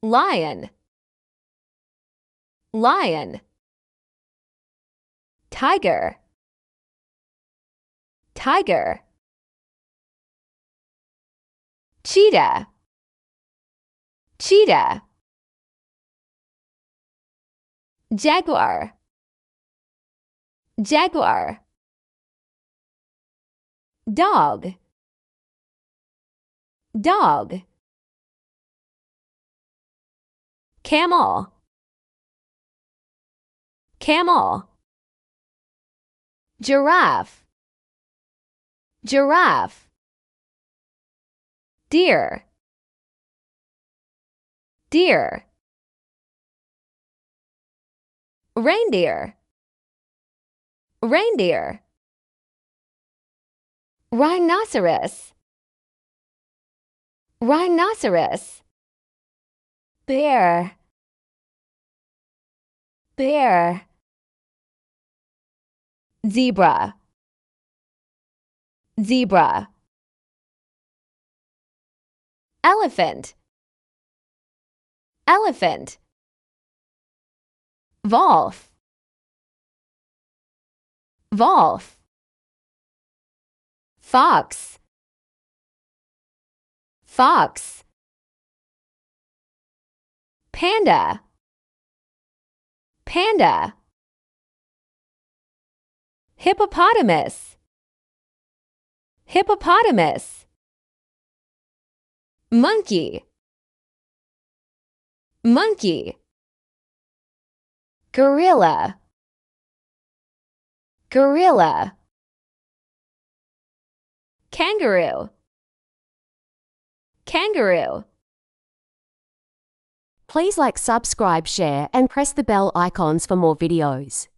lion, lion. Tiger, tiger. Cheetah, cheetah. Jaguar, jaguar. Dog, dog. Camel, camel. Giraffe, giraffe. Deer, deer. Reindeer, reindeer. Rhinoceros, rhinoceros. Bear, bear. Zebra, zebra. Elephant, elephant. Wolf, wolf. Fox, fox. Panda, panda. Hippopotamus, hippopotamus. Monkey, monkey. Gorilla, gorilla. Kangaroo, kangaroo. Please like, subscribe, share, and press the bell icons for more videos.